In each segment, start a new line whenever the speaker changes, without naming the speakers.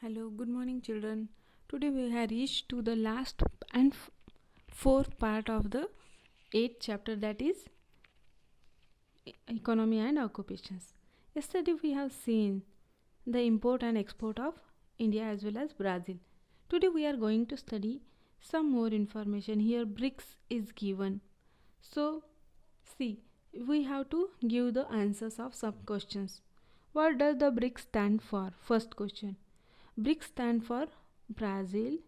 Hello, good morning, children. Today we have reached to the last and fourth part of the eighth chapter, that is economy and occupations. Yesterday we have seen the import and export of India as well as Brazil. Today we are going to study some more information. Here BRICS is given. So see, we have to give the answers of some questions. What does the BRICS stand for? First question. BRICS stand for Brazil,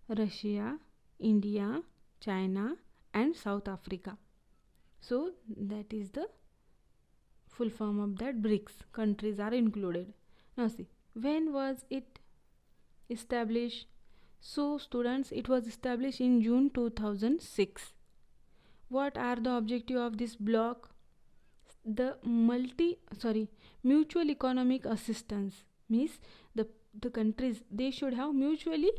Russia, India, China, and South Africa. So that is the full form of that BRICS. Countries are included. Now see, when was it established? So students, it was established in June 2006. What are the objective of this bloc? The mutual economic assistance means the countries, they should have mutually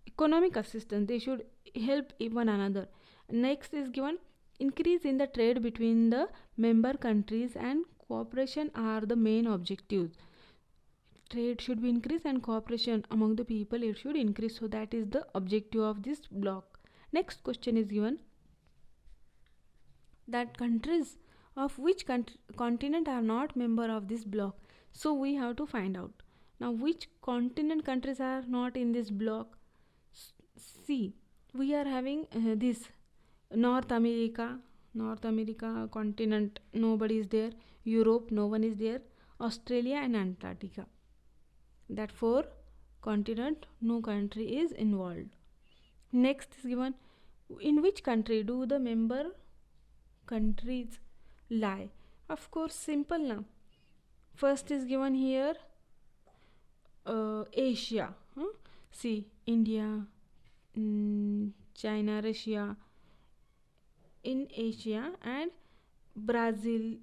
economic assistance, they should help one another. Next is given increase in the trade between the member countries and cooperation are the main objectives. Trade should be increased and cooperation among the people, it should increase. So that is the objective of this bloc. Next question is given that countries of which continent are not member of this bloc. So we have to find out now which continent countries are not in this bloc. See, we are having this North America continent, nobody is there. Europe, no one is there. Australia and Antarctica, that four continent, no country is involved. Next is given in which country do the member countries lie. Of course, simple now. First is given here Asia. See, India, China, Russia in Asia, and Brazil,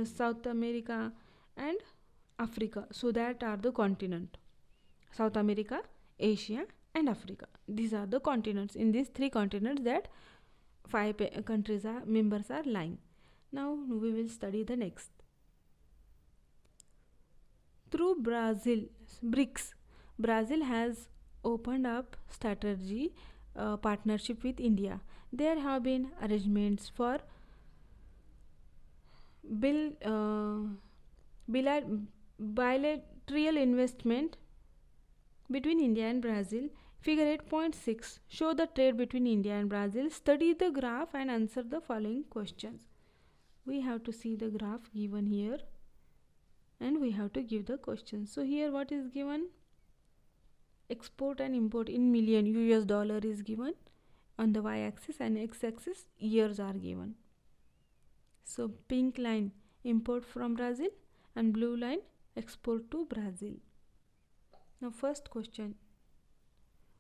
South America, and Africa. So that are the continent. South America, Asia, and Africa. These are the continents. In these three continents, that five countries are members are lying. Now we will study the next. Through BRICS, Brazil has opened up strategy partnership with India. There have been arrangements for bilateral investment between India and Brazil. Figure 8.6 show the trade between India and Brazil. Study the graph and answer the following questions. We have to see the graph given here and we have to give the questions. So here what is given? Export and import in million US dollar is given on the y-axis, and x-axis years are given. So pink line import from Brazil and blue line export to Brazil. Now first question.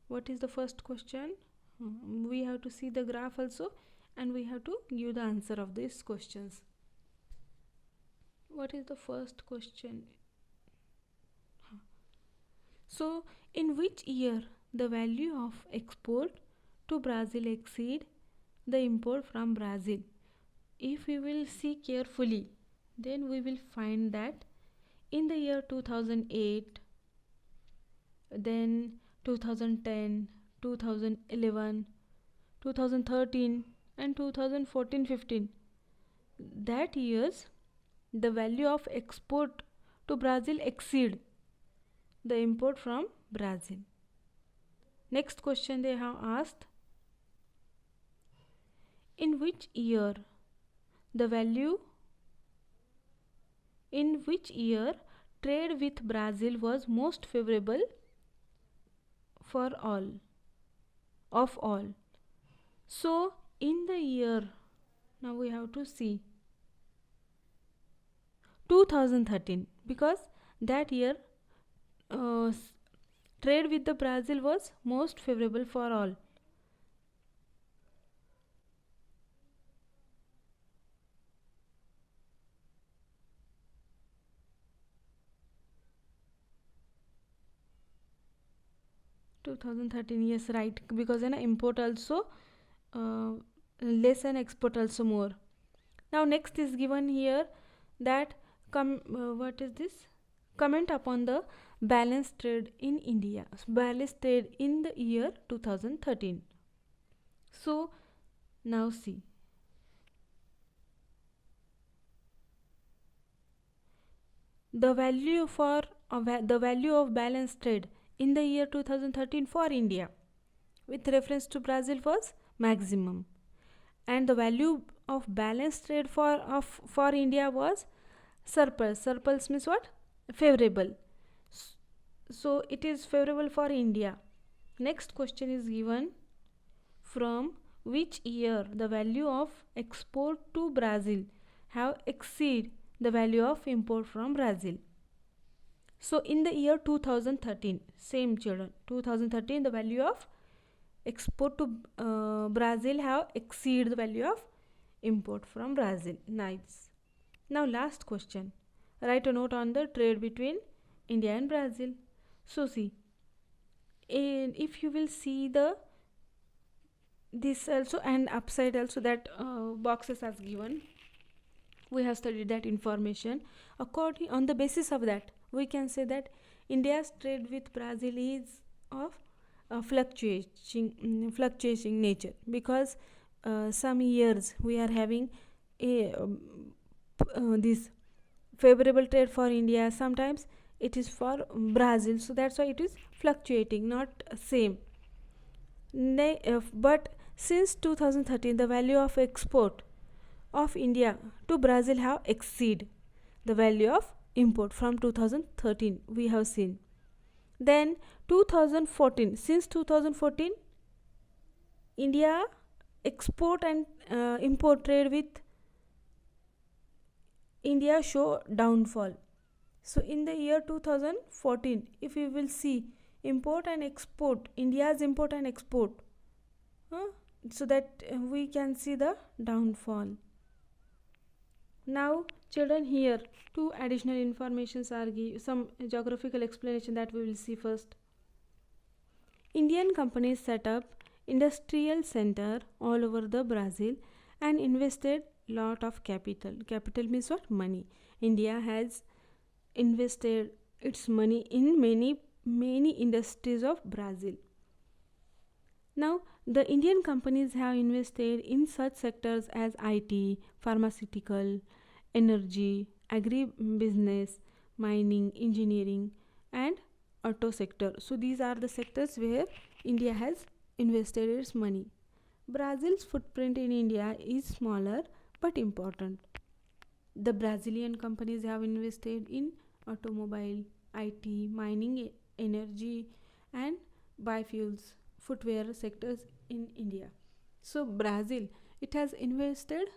What is the first question? We have to see the graph also and we have to give the answer of these questions. What is the first question? So in which year the value of export to Brazil exceed the import from Brazil? If we will see carefully, then we will find that in the year 2008, then 2010, 2011, 2013 and 2014-15, that years the value of export to Brazil exceed the import from Brazil. Next question they have asked, in which year trade with Brazil was most favorable for all of all. So in the year, now we have to see 2013, because that year trade with the Brazil was most favorable for all. Yes, right, because an import also less and export also more. Now next is given here that what is this? comment upon the balanced trade in India, balanced trade in the year 2013. So now see, the value of balanced trade in the year 2013 for India with reference to Brazil was maximum, and the value of balanced trade for India was surplus. Surplus means what? Favorable. So it is favorable for India. Next question is given: from which year the value of export to Brazil have exceed the value of import from Brazil? So in the year 2013, same children, 2013, the value of export to Brazil have exceed the value of import from Brazil. Nice. Now last question. Write a note on the trade between India and Brazil. So see, if you will see this also and upside also, that boxes as given, we have studied that information. According on the basis of that, we can say that India's trade with Brazil is of fluctuating nature, because some years we are having this favorable trade for India, sometimes it is for Brazil, so that's why it is fluctuating, not same. But since 2013, the value of export of India to Brazil have exceed the value of import from 2013, we have seen. Then 2014, since 2014, India export and import trade with India show downfall. So in the year 2014, if we will see import and export, India's import and export, so that we can see the downfall. Now children, here two additional informations are some geographical explanation that we will see first. Indian companies set up industrial center all over the Brazil and invested lot of capital. Capital means what? Money. India has invested its money in many industries of Brazil. Now the Indian companies have invested in such sectors as IT, pharmaceutical, energy, agribusiness, mining, engineering, and auto sector. So these are the sectors where India has invested its money. Brazil's footprint in India is smaller but important. The Brazilian companies have invested in automobile, IT, mining, energy, and biofuels, footwear sectors in India. So Brazil, it has invested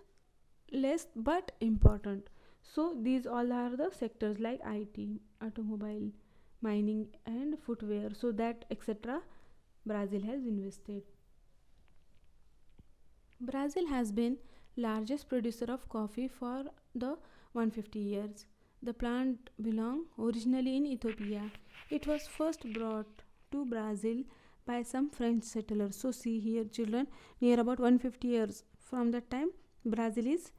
less but important. So these all are the sectors like IT, automobile, mining, and footwear. So that etc. Brazil has invested. Brazil has been largest producer of coffee for the 150 years. The plant belonged originally in Ethiopia. It was first brought to Brazil by some French settlers. So see here children, near about 150 years from that time Brazil is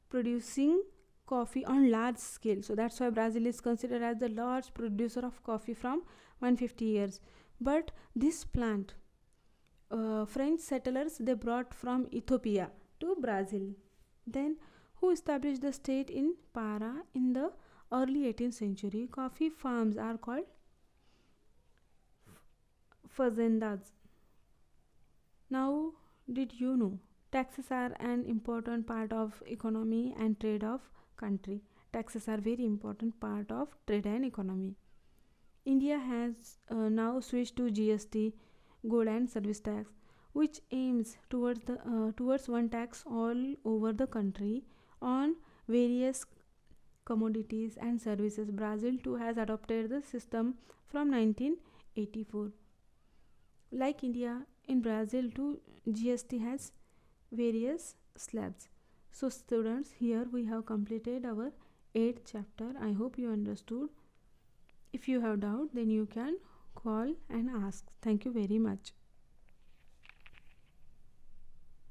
producing coffee on large scale. So that's why Brazil is considered as the large producer of coffee from 150 years. But this plant, French settlers, they brought from Ethiopia to Brazil. Then who established the state in Para in the early 18th century? Coffee farms are called fazendas. Now did you know taxes are an important part of economy and trade of country? Taxes are very important part of trade and economy. India has now switched to GST, good and service tax, which aims towards one tax all over the country on various commodities and services. Brazil too has adopted the system from 1984. Like India, in Brazil too GST has various slabs. So students, here we have completed our 8th chapter. I hope you understood. If you have doubt, then you can call and ask. Thank you very much.